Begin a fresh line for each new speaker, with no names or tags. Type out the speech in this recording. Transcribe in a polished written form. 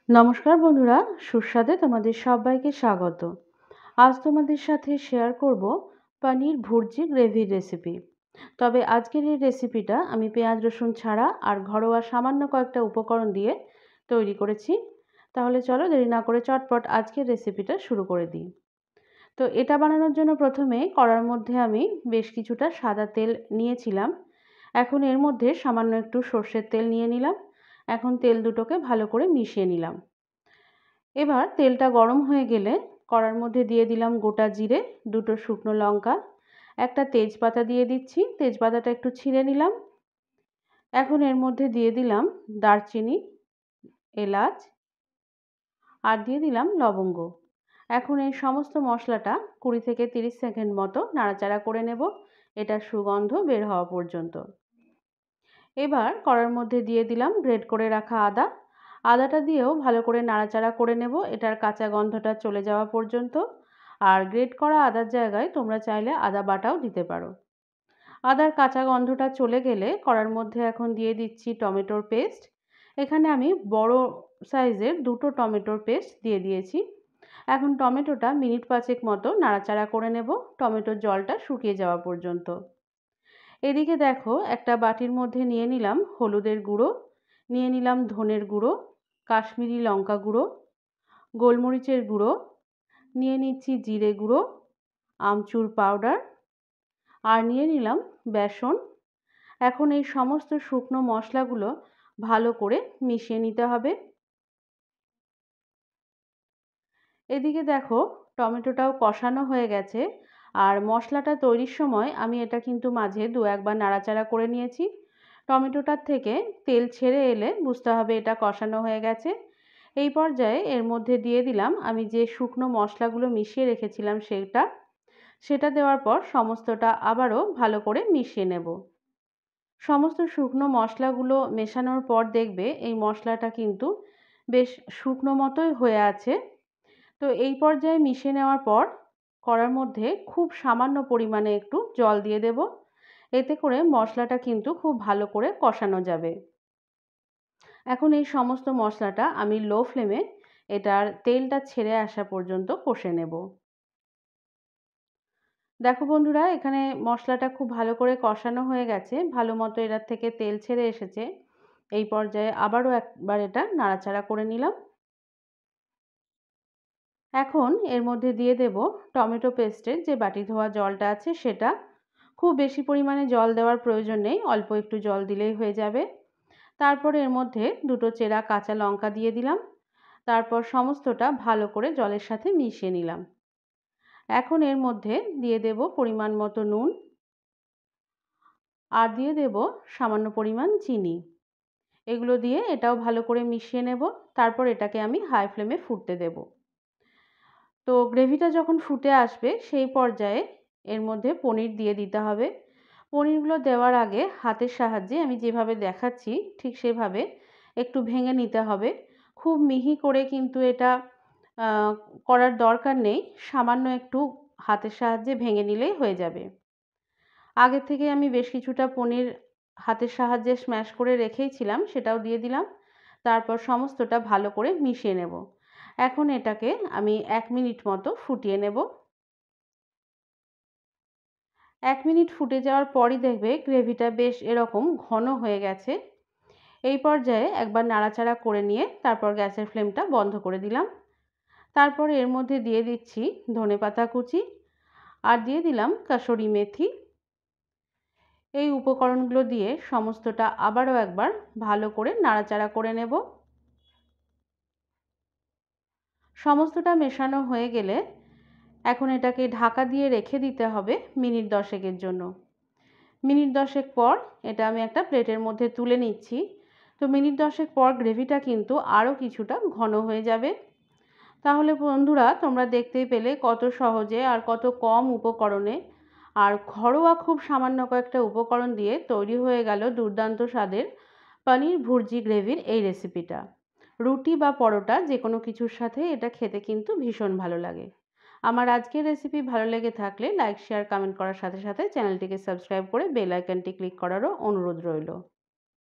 নমস্কার বন্ধুরা, সুস্বাদে তোমাদের সবাইকে স্বাগত। আজ তোমাদের সাথে শেয়ার করব পনির ভুর্জি গ্রেভির রেসিপি। তবে আজকের এই রেসিপিটা আমি পেঁয়াজ রসুন ছাড়া আর ঘরোয়া সামান্য কয়েকটা উপকরণ দিয়ে তৈরি করেছি। তাহলে চলো দেরি না করে চটপট আজকের রেসিপিটা শুরু করে দিই। তো এটা বানানোর জন্য প্রথমে কড়ার মধ্যে আমি বেশ কিছুটা সাদা তেল নিয়েছিলাম। এখন এর মধ্যে সামান্য একটু সর্ষের তেল নিয়ে নিলাম। এখন তেল দুটোকে ভালো করে মিশিয়ে নিলাম। এবার তেলটা গরম হয়ে গেলে কড়ার মধ্যে দিয়ে দিলাম গোটা জিরে, দুটো শুকনো লঙ্কা, একটা তেজপাতা দিয়ে দিচ্ছি। তেজপাতাটা একটু ছিঁড়ে নিলাম। এখন এর মধ্যে দিয়ে দিলাম দারচিনি, এলাচ আর দিয়ে দিলাম লবঙ্গ। এখন এই সমস্ত মশলাটা 20 থেকে 30 সেকেন্ড মতো নাড়াচাড়া করে নেব, এটার সুগন্ধ বের হওয়া পর্যন্ত। এবার কড়ার মধ্যে দিয়ে দিলাম গ্রেট করে রাখা আদা। আদাটা দিয়েও ভালো করে নাড়াচাড়া করে নেব, এটার কাঁচা গন্ধটা চলে যাওয়া পর্যন্ত। আর গ্রেট করা আদার জায়গায় তোমরা চাইলে আদা বাটাও দিতে পারো। আদার কাঁচা গন্ধটা চলে গেলে কড়ার মধ্যে এখন দিয়ে দিচ্ছি টমেটোর পেস্ট। এখানে আমি বড় সাইজের দুটো টমেটোর পেস্ট দিয়ে দিয়েছি। এখন টমেটোটা মিনিট 5 মতো নাড়াচাড়া করে নেব, টমেটোর জলটা শুকিয়ে যাওয়া পর্যন্ত। এদিকে দেখো, একটা বাটির মধ্যে নিয়ে নিলাম হলুদের গুঁড়ো, নিয়ে নিলাম ধনের গুঁড়ো, কাশ্মীরি লঙ্কা গুঁড়ো, গোলমরিচের গুঁড়ো, নিয়ে নিচ্ছি জিরে গুঁড়ো, আমচুর পাউডার আর নিয়ে নিলাম বেসন। এখন এই সমস্ত শুকনো মশলাগুলো ভালো করে মিশিয়ে নিতে হবে। এদিকে দেখো, টমেটোটাও কষানো হয়ে গেছে। আর মশলাটা তৈরির সময় আমি এটা কিন্তু মাঝে 2-1 বার নাড়াচাড়া করে নিয়েছি। টমেটোটার থেকে তেল ছেড়ে এলে বুঝতে হবে এটা কষানো হয়ে গেছে। এই পর্যায়ে এর মধ্যে দিয়ে দিলাম আমি যে শুকনো মশলাগুলো মিশিয়ে রেখেছিলাম সেটা দেওয়ার পর সমস্তটা আবারও ভালো করে মিশিয়ে নেব। সমস্ত শুকনো মশলাগুলো মেশানোর পর দেখবে এই মশলাটা কিন্তু বেশ শুকনো মতোই হয়ে আছে। তো এই পর্যায়ে মিশিয়ে নেওয়ার পর কড়ার মধ্যে খুব সামান্য পরিমাণে একটু জল দিয়ে দেব। এতে করে মশলাটা কিন্তু খুব ভালো করে কষানো যাবে। এখন এই সমস্ত মশলাটা আমি লো ফ্লেমে এটার তেলটা ছেড়ে আসা পর্যন্ত কষে নেব। দেখো বন্ধুরা, এখানে মশলাটা খুব ভালো করে কষানো হয়ে গেছে, ভালো মতো এটার থেকে তেল ছেড়ে এসেছে। এই পর্যায়ে আবারও একবার এটা নাড়াচাড়া করে নিলাম। এখন এর মধ্যে দিয়ে দেব টমেটো পেস্টের যে বাটি ধোয়া জলটা আছে সেটা। খুব বেশি পরিমাণে জল দেওয়ার প্রয়োজন নেই, অল্প একটু জল দিলেই হয়ে যাবে। তারপর এর মধ্যে দুটো চেরা কাঁচা লঙ্কা দিয়ে দিলাম। তারপর সমস্তটা ভালো করে জলের সাথে মিশিয়ে নিলাম। এখন এর মধ্যে দিয়ে দেব পরিমাণ মতো নুন আর দিয়ে দেব সামান্য পরিমাণ চিনি। এগুলো দিয়ে এটাও ভালো করে মিশিয়ে নেব। তারপর এটাকে আমি হাই ফ্লেমে ফুটতে দেব। তো গ্রেভিটা যখন ফুটে আসবে সেই পর্যায়ে এর মধ্যে পনির দিয়ে দিতে হবে। পনিরগুলো দেওয়ার আগে হাতের সাহায্যে আমি যেভাবে দেখাচ্ছি ঠিক সেভাবে একটু ভেঙে নিতে হবে। খুব মিহি করে কিন্তু এটা করার দরকার নেই, সামান্য একটু হাতের সাহায্যে ভেঙে নিলেই হয়ে যাবে। আগে থেকে আমি বেশ কিছুটা পনির হাতের সাহায্যে স্ম্যাশ করে রেখেইছিলাম, সেটাও দিয়ে দিলাম। তারপর সমস্তটা ভালো করে মিশিয়ে নেব। এখন এটাকে আমি 1 মিনিট মতো ফুটিয়ে নেব। 1 মিনিট ফুটে যাওয়ার পরই দেখবে গ্রেভিটা বেশ এরকম ঘন হয়ে গেছে। এই পর্যায়ে একবার নাড়াচাড়া করে নিয়ে তারপর গ্যাসের ফ্লেমটা বন্ধ করে দিলাম। তারপর এর মধ্যে দিয়ে দিচ্ছি ধনেপাতা কুচি আর দিয়ে দিলাম কাসুরি মেথি। এই উপকরণগুলো দিয়ে সমস্তটা আবারও একবার ভালো করে নাড়াচাড়া করে নেব। সমস্তটা মেশানো হয়ে গেলে এখন এটাকে ঢাকা দিয়ে রেখে দিতে হবে মিনিট 10 জন্য। মিনিট 10 পর এটা আমি একটা প্লেটের মধ্যে তুলে নিচ্ছি। তো মিনিট 10 পর গ্রেভিটা কিন্তু আরও কিছুটা ঘন হয়ে যাবে। তাহলে বন্ধুরা, তোমরা দেখতেই পেলে কত সহজে আর কত কম উপকরণে আর ঘরোয়া খুব সামান্য কয়েকটা উপকরণ দিয়ে তৈরি হয়ে গেল দুর্দান্ত স্বাদের পনির ভুর্জি গ্রেভির এই রেসিপিটা। রুটি বা পরোটা যে কোনো কিছুর সাথে এটা খেতে কিন্তু ভীষণ ভালো লাগে। আমার আজকের রেসিপি ভালো লেগে থাকলে লাইক, শেয়ার, কমেন্ট করার সাথে সাথে চ্যানেলটিকে সাবস্ক্রাইব করে বেল আইকনটি ক্লিক করারও অনুরোধ রইল।